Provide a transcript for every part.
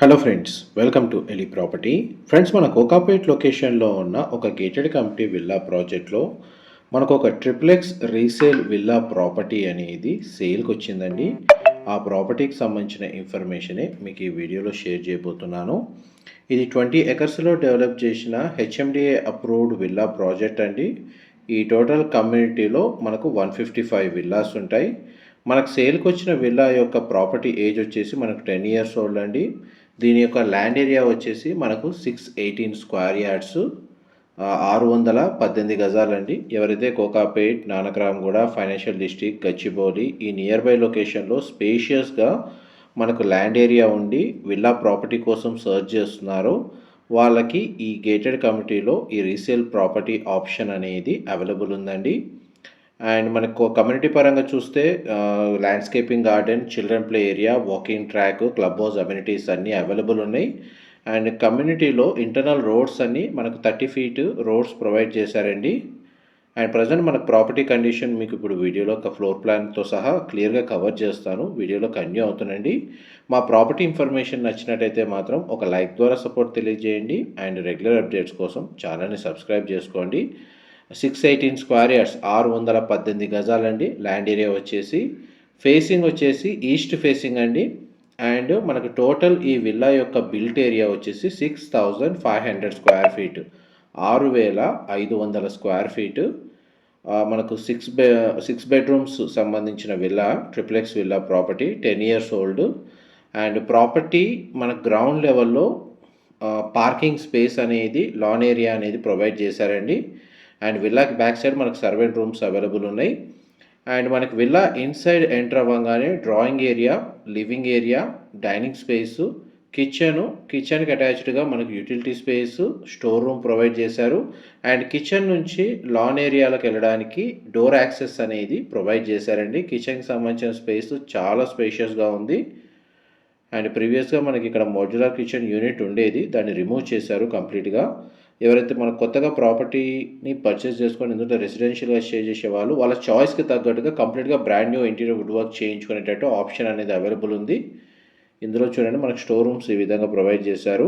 Hello friends, welcome to Eli property. Friends, మన కోకాపేట్ లొకేషన్లో ఉన్న ఒక గేటెడ్ కమ్యూనిటీ విల్లా ప్రాజెక్ట్లో మనకు ఒక ట్రిప్లెక్స్ రీసేల్ విల్లా ప్రాపర్టీ అనేది సేల్కి వచ్చిందండి. ఆ ప్రాపర్టీకి సంబంధించిన ఇన్ఫర్మేషనే మీకు ఈ వీడియోలో షేర్ చేయబోతున్నాను. ఇది 20 ఎకర్స్లో డెవలప్ చేసిన హెచ్ఎండిఏ అప్రూవ్డ్ విల్లా ప్రాజెక్ట్ అండి. ఈ టోటల్ కమ్యూనిటీలో మనకు 155 విల్లాస్ ఉంటాయి. మనకు సేల్కి వచ్చిన విల్లా యొక్క ప్రాపర్టీ ఏజ్ వచ్చేసి మనకు 10 ఇయర్స్ ఓల్డ్ అండి. దీని యొక్క ల్యాండ్ ఏరియా వచ్చేసి మనకు 618 స్క్వేర్ యార్డ్స్, 618 గజాలండి. ఎవరైతే కోకాపేట్, నానక్రామ్గూడ, ఫైనాన్షియల్ డిస్ట్రిక్ట్, గచ్చిబౌలి ఈ నియర్ బై లొకేషన్లో స్పేషియస్గా మనకు ల్యాండ్ ఏరియా ఉండి విల్లా ప్రాపర్టీ కోసం సర్చ్ చేస్తున్నారో వాళ్ళకి ఈ గేటెడ్ కమ్యూనిటీలో ఈ రీసేల్ ప్రాపర్టీ ఆప్షన్ అనేది అవైలబుల్ ఉందండి. అండ్ మనకు కమ్యూనిటీ పరంగా చూస్తే landscaping garden, children play area, walking track, club house amenities అన్నీ అవైలబుల్ ఉన్నాయి. అండ్ కమ్యూనిటీలో ఇంటర్నల్ రోడ్స్ అన్నీ మనకు 30 ఫీట్ రోడ్స్ ప్రొవైడ్ చేశారండి. అండ్ ప్రజెంట్ మనకు ప్రాపర్టీ కండిషన్ మీకు ఇప్పుడు వీడియోలో ఒక ఫ్లోర్ ప్లాన్తో సహా క్లియర్గా కవర్ చేస్తాను. వీడియోలో కంటిన్యూ అవుతుందండి. మా ప్రాపర్టీ ఇన్ఫర్మేషన్ నచ్చినట్టయితే మాత్రం ఒక లైక్ ద్వారా సపోర్ట్ తెలియజేయండి. అండ్ రెగ్యులర్ అప్డేట్స్ కోసం ఛానల్ని సబ్స్క్రైబ్ చేసుకోండి. 618 స్క్వేర్ యార్డ్స్, 618 గజాలండి. ల్యాండ్ ఏరియా వచ్చేసి ఫేసింగ్ వచ్చేసి ఈస్ట్ ఫేసింగ్ అండి. అండ్ మనకు టోటల్ ఈ విల్లా యొక్క బిల్ట్ ఏరియా వచ్చేసి 6500 స్క్వేర్ ఫీట్, 6500 స్క్వేర్ ఫీట్. మనకు సిక్స్ బెడ్రూమ్స్ సంబంధించిన villa, triplex villa property, 10 years old. And property మన గ్రౌండ్ లెవెల్లో పార్కింగ్ స్పేస్ అనేది, లాన్ ఏరియా అనేది ప్రొవైడ్ చేశారండి. అండ్ విల్లాకి బ్యాక్ సైడ్ మనకు సర్వెంట్ రూమ్స్ అవైలబుల్ ఉన్నాయి. అండ్ మనకు విల్లా ఇన్సైడ్ ఎంటర్ అవ్వగానే drawing area, living area, dining space, కిచెన్కి అటాచ్డ్గా మనకు utility space, store room provide చేశారు. అండ్ కిచెన్ నుంచి లాన్ ఏరియాలకు వెళ్ళడానికి డోర్ యాక్సెస్ అనేది ప్రొవైడ్ చేశారండి. కిచెన్కి సంబంధించిన స్పేస్ చాలా స్పేషియస్గా ఉంది. అండ్ ప్రీవియస్గా మనకి ఇక్కడ మోడ్యులర్ కిచెన్ యూనిట్ ఉండేది, దాన్ని రిమూవ్ చేశారు కంప్లీట్గా. ఎవరైతే మన కొత్తగా ప్రాపర్టీని పర్చేస్ చేసుకొని ఇందులో రెసిడెన్షియల్గా స్టే చేసే వాళ్ళ చాయిస్కి తగ్గట్టుగా కంప్లీట్గా brand new interior wood work చేయించుకునేటట్టు ఆప్షన్ అనేది అవైలబుల్ ఉంది. ఇందులో చూడండి మనకు స్టోర్ రూమ్స్ ఈ విధంగా ప్రొవైడ్ చేశారు.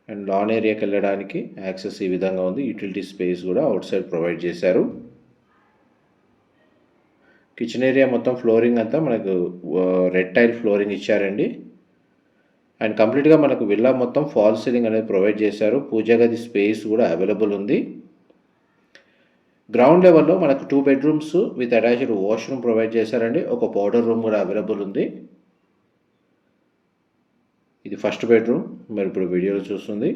అండ్ లాన్ ఏరియాకి వెళ్ళడానికి యాక్సెస్ ఈ విధంగా ఉంది. యూటిలిటీ స్పేస్ కూడా అవుట్ సైడ్ ప్రొవైడ్ చేశారు. కిచెన్ ఏరియా మొత్తం ఫ్లోరింగ్ అంతా మనకు రెడ్ టైల్ ఫ్లోరింగ్ ఇచ్చారండి. అండ్ కంప్లీట్గా మనకు విల్లా మొత్తం ఫాల్ సీలింగ్ అనేది ప్రొవైడ్ చేశారు. పూజా గది స్పేస్ కూడా అవైలబుల్ ఉంది. గ్రౌండ్ లెవెల్లో మనకు 2 bedrooms with attached washroom provide చేశారండి. ఒక పౌడర్ రూమ్ కూడా అవైలబుల్ ఉంది. ఇది ఫస్ట్ బెడ్రూమ్, మీరు ఇప్పుడు వీడియోలో చూస్తుంది.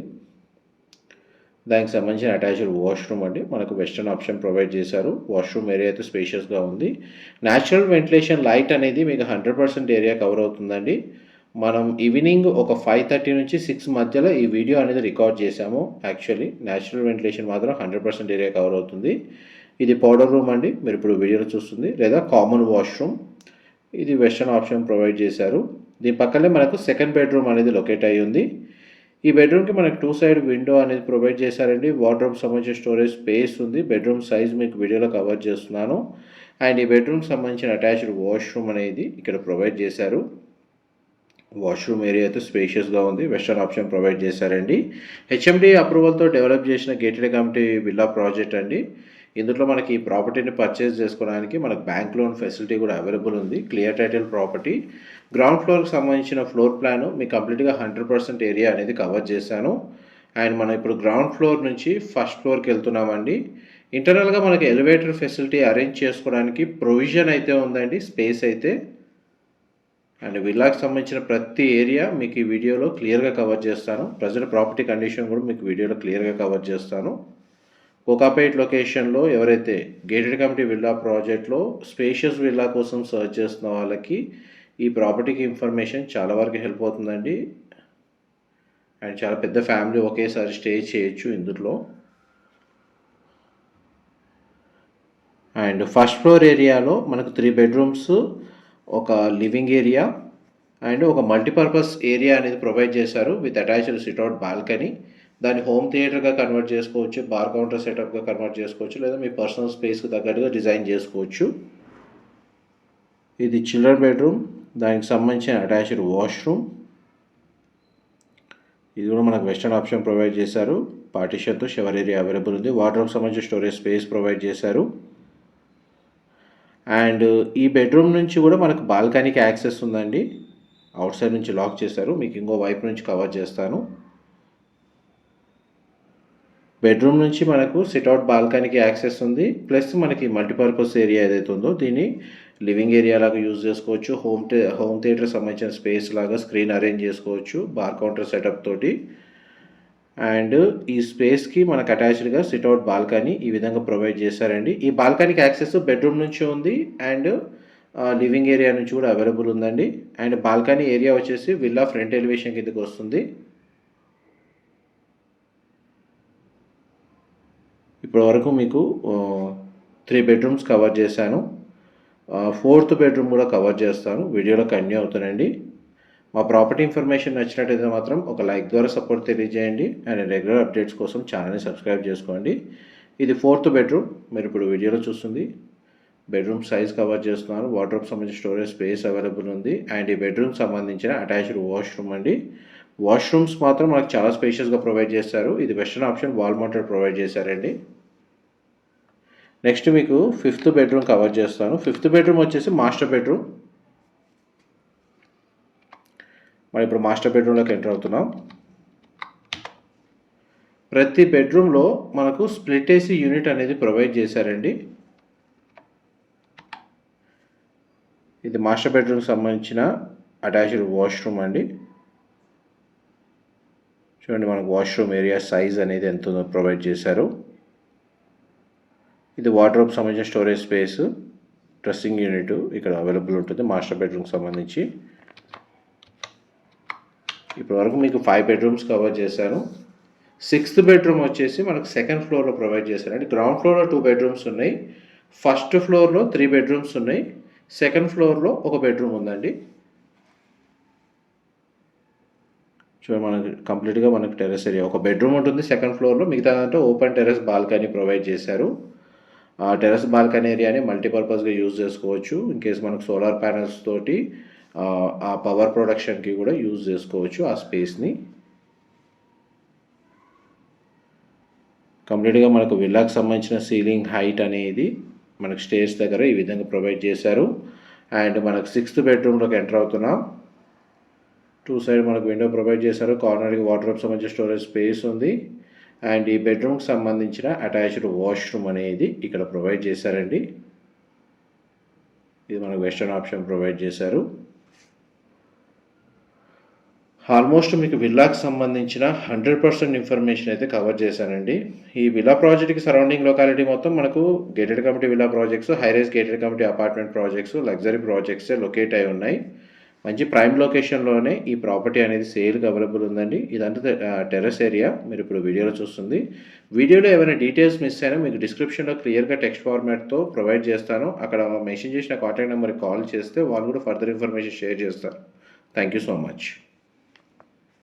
దానికి సంబంధించిన అటాచ్డ్ వాష్రూమ్ అండి. మనకు వెస్టర్న్ ఆప్షన్ ప్రొవైడ్ చేశారు. వాష్రూమ్ ఏరియా అయితే స్పేషియస్గా ఉంది. న్యాచురల్ వెంటిలేషన్ లైట్ అనేది మీకు 100% ఏరియా కవర్ అవుతుందండి. మనం ఈవినింగ్ ఒక 5:30 నుంచి 6 మధ్యలో ఈ వీడియో అనేది రికార్డ్ చేశాము. యాక్చువల్లీ న్యాచురల్ వెంటిలేషన్ మాత్రం 100% ఏరియా కవర్ అవుతుంది. ఇది పౌడర్ రూమ్ అండి, మీరు ఇప్పుడు వీడియోలో చూస్తుంది, లేదా కామన్ వాష్రూమ్. ఇది వెస్టర్న్ ఆప్షన్ ప్రొవైడ్ చేశారు. దీని పక్కనే మనకు సెకండ్ బెడ్రూమ్ అనేది లొకేట్ అయ్యి ఉంది. ఈ బెడ్రూమ్కి మనకు 2 సైడ్ విండో అనేది ప్రొవైడ్ చేశారండి. వార్డ్రోబ్ సంబంధించిన స్టోరేజ్ స్పేస్ ఉంది. బెడ్రూమ్ సైజ్ మీకు వీడియోలో కవర్ చేస్తున్నాను. అండ్ ఈ బెడ్రూమ్కి సంబంధించిన అటాచ్డ్ వాష్రూమ్ అనేది ఇక్కడ ప్రొవైడ్ చేశారు. వాష్రూమ్ ఏరియా అయితే స్పేషియస్గా ఉంది. వెస్టర్న్ ఆప్షన్ ప్రొవైడ్ చేశారండి. హెచ్ఎండి అప్రూవల్తో డెవలప్ చేసిన గేటెడ్ కమ్యూనిటీ విల్లా ప్రాజెక్ట్ అండి. ఇందులో మనకి ఈ ప్రాపర్టీని పర్చేస్ చేసుకోవడానికి మనకు బ్యాంక్ లోన్ ఫెసిలిటీ కూడా అవైలబుల్ ఉంది. Clear title property. గ్రౌండ్ ఫ్లోర్కి సంబంధించిన ఫ్లోర్ ప్లాన్ మీకు కంప్లీట్గా 100% ఏరియా అనేది కవర్ చేశాను. అండ్ మనం ఇప్పుడు గ్రౌండ్ ఫ్లోర్ నుంచి ఫస్ట్ ఫ్లోర్కి వెళ్తున్నామండి. ఇంటర్నల్గా మనకి ఎలివేటర్ ఫెసిలిటీ అరేంజ్ చేసుకోవడానికి ప్రొవిజన్ అయితే ఉందండి, స్పేస్ అయితే. అండ్ విల్లాకి సంబంధించిన ప్రతి ఏరియా మీకు ఈ వీడియోలో క్లియర్గా కవర్ చేస్తాను. ప్రజెంట్ ప్రాపర్టీ కండిషన్ కూడా మీకు వీడియోలో క్లియర్గా కవర్ చేస్తాను. కోకాపేట్ లొకేషన్లో ఎవరైతే గేటెడ్ కమ్యూనిటీ విల్లా ప్రాజెక్ట్లో స్పేషియస్ విల్లా కోసం సర్చ్ చేస్తున్న వాళ్ళకి ఈ ప్రాపర్టీకి ఇన్ఫర్మేషన్ చాలా వరకు హెల్ప్ అవుతుందండి. అండ్ చాలా పెద్ద ఫ్యామిలీ ఒకేసారి స్టే చేయొచ్చు ఇందులో. అండ్ ఫస్ట్ ఫ్లోర్ ఏరియాలో మనకు 3 బెడ్రూమ్స్, ఒక లివింగ్ ఏరియా అండ్ ఒక మల్టీపర్పస్ ఏరియా అనేది ప్రొవైడ్ చేశారు విత్ అటాచ్డ్ సిట్అవుట్ బాల్కనీ. దాన్ని హోమ్ థియేటర్గా కన్వర్ట్ చేసుకోవచ్చు, బార్ కౌంటర్ సెటప్గా కన్వర్ట్ చేసుకోవచ్చు, లేదా మీ పర్సనల్ స్పేస్కి తగ్గట్టుగా డిజైన్ చేసుకోవచ్చు. ఇది చిల్డ్రన్ బెడ్రూమ్. దానికి సంబంధించిన అటాచ్డ్ వాష్రూమ్. ఇది కూడా మనకు వెస్టర్న్ ఆప్షన్ ప్రొవైడ్ చేశారు. పార్టిషన్తో షవర్ ఏరియా అవైలబుల్ ఉంది. వార్డ్రోబ్ సంబంధించిన స్టోరేజ్ స్పేస్ ప్రొవైడ్ చేశారు. అండ్ ఈ బెడ్రూమ్ నుంచి కూడా మనకు బాల్కనీకి యాక్సెస్ ఉందండి. అవుట్ సైడ్ నుంచి లాక్ చేశారు. మీకు ఇంకో వైపు నుంచి కవర్ చేస్తాను. బెడ్రూమ్ నుంచి మనకు సిట్అవుట్ బాల్కనీకి యాక్సెస్ ఉంది. ప్లస్ మనకి మల్టీపర్పస్ ఏరియా ఏదైతే ఉందో దీన్ని లివింగ్ ఏరియా లాగా యూజ్ చేసుకోవచ్చు. హోమ్ థియేటర్ సంబంధించిన స్పేస్ లాగా స్క్రీన్ అరేంజ్ చేసుకోవచ్చు బార్ కౌంటర్ సెటప్ తోటి. అండ్ ఈ స్పేస్కి మనకు అటాచ్డ్గా సిట్అవుట్ బాల్కనీ ఈ విధంగా ప్రొవైడ్ చేశారండి. ఈ బాల్కనీకి యాక్సెస్ బెడ్రూమ్ నుంచి ఉంది అండ్ లివింగ్ ఏరియా నుంచి కూడా అవైలబుల్ ఉందండి. అండ్ బాల్కనీ ఏరియా వచ్చేసి విల్లా ఫ్రంట్ ఎలివేషన్ కిందకి వస్తుంది. ఇప్పటి వరకు మీకు 3 బెడ్రూమ్స్ కవర్ చేశాను. 4th బెడ్రూమ్ కూడా కవర్ చేస్తాను. వీడియోలో కంటిన్యూ అవుతానండి. మా ప్రాపర్టీ ఇన్ఫర్మేషన్ నచ్చినట్టయితే మాత్రం ఒక లైక్ ద్వారా సపోర్ట్ తెలియజేయండి. అండ్ రెగ్యులర్ అప్డేట్స్ కోసం ఛానల్ని సబ్స్క్రైబ్ చేసుకోండి. ఇది 4th బెడ్రూమ్. మీరు ఇప్పుడు వీడియోలో చూస్తుంది. బెడ్రూమ్ సైజ్ కవర్ చేస్తున్నాను. వార్డ్రోబ్ సంబంధించిన స్టోరేజ్ స్పేస్ అవైలబుల్ ఉంది. అండ్ ఈ బెడ్రూమ్ సంబంధించిన అటాచ్డ్ వాష్రూమ్ అండి. వాష్రూమ్స్ మాత్రం మనకు చాలా స్పేషియస్గా ప్రొవైడ్ చేస్తారు. ఇది western option wall mounted provide చేశారండి. నెక్స్ట్ మీకు 5th బెడ్రూమ్ కవర్ చేస్తాను. 5th బెడ్రూమ్ వచ్చేసి మాస్టర్ బెడ్రూమ్. మనం ఇప్పుడు మాస్టర్ బెడ్రూమ్లోకి ఎంటర్ అవుతున్నాం. ప్రతి బెడ్రూమ్లో మనకు స్ప్లిట్ ఏసీ యూనిట్ అనేది ప్రొవైడ్ చేశారండి. ఇది మాస్టర్ బెడ్రూమ్కి సంబంధించిన అటాచ్డ్ వాష్రూమ్ అండి. చూడండి మనకు వాష్రూమ్ ఏరియా సైజ్ అనేది ఎంత ఉందో ప్రొవైడ్ చేశారు. ఇది వార్డ్రోబ్ సంబంధించిన స్టోరేజ్ స్పేస్, డ్రెస్సింగ్ యూనిట్ ఇక్కడ అవైలబుల్ ఉంటుంది మాస్టర్ బెడ్రూమ్కి సంబంధించి. ఇప్పటి వరకు మీకు 5 బెడ్రూమ్స్ కవర్ చేశాను. 6th బెడ్రూమ్ వచ్చేసి మనకు 2nd ఫ్లోర్లో ప్రొవైడ్ చేశారండి. గ్రౌండ్ ఫ్లోర్లో 2 బెడ్రూమ్స్ ఉన్నాయి. 1st ఫ్లోర్లో 3 బెడ్రూమ్స్ ఉన్నాయి. 2nd ఫ్లోర్లో 1 బెడ్రూమ్ ఉందండి. చూడండి మనకి కంప్లీట్గా మనకు టెర్రస్ ఏరియా 1 బెడ్రూమ్ ఉంటుంది 2nd ఫ్లోర్లో. మిగతా దాంట్లో ఓపెన్ టెర్రస్ బాల్కనీ ప్రొవైడ్ చేశారు. ఆ టెర్రస్ బాల్కనీ ఏరియాని మల్టీపర్పస్గా యూజ్ చేసుకోవచ్చు. ఇన్ కేస్ మనకు సోలార్ ప్యానల్స్ తోటి ఆ పవర్ ప్రొడక్షన్కి కూడా యూజ్ చేసుకోవచ్చు ఆ స్పేస్ని. కంప్లీట్గా మనకు విల్లాకి సంబంధించిన సీలింగ్ హైట్ అనేది మనకు స్టేర్స్ దగ్గర ఈ విధంగా ప్రొవైడ్ చేశారు. అండ్ మనకు 6th బెడ్రూమ్లోకి ఎంటర్ అవుతున్నాం. 2 సైడ్ మనకు విండో ప్రొవైడ్ చేశారు. కార్నర్కి వార్డ్రోబ్ సంబంధించిన స్టోరేజ్ స్పేస్ ఉంది. అండ్ ఈ బెడ్రూమ్కి సంబంధించిన అటాచ్డ్ వాష్రూమ్ అనేది ఇక్కడ ప్రొవైడ్ చేశారండి. ఇది మనకు వెస్టర్న్ ఆప్షన్ ప్రొవైడ్ చేశారు. ఆల్మోస్ట్ మీకు విల్లాకి సంబంధించిన 100% ఇన్ఫర్మేషన్ అయితే కవర్ చేశానండి. ఈ విల్లా ప్రాజెక్ట్కి సరౌండింగ్ లొకాలిటీ మొత్తం మనకు gated community villa projects, high rise gated community apartment projects, luxury ప్రాజెక్ట్సే లొకేట్ అయి ఉన్నాయి. మంచి ప్రైమ్ లొకేషన్లోనే ఈ ప్రాపర్టీ అనేది సేల్కి అవైలబుల్ ఉందండి. ఇదంతా టెర్రస్ ఏరియా మీరు ఇప్పుడు వీడియోలో చూస్తుంది. వీడియోలో ఏమైనా డీటెయిల్స్ మిస్ అయినా మీకు డిస్క్రిప్షన్లో క్లియర్గా టెక్స్ట్ ఫార్మాట్తో ప్రొవైడ్ చేస్తాను. అక్కడ మెన్షన్ చేసిన కాంటాక్ట్ నెంబర్కి కాల్ చేస్తే వాళ్ళు కూడా ఫర్దర్ ఇన్ఫర్మేషన్ షేర్ చేస్తారు. Thank you so much.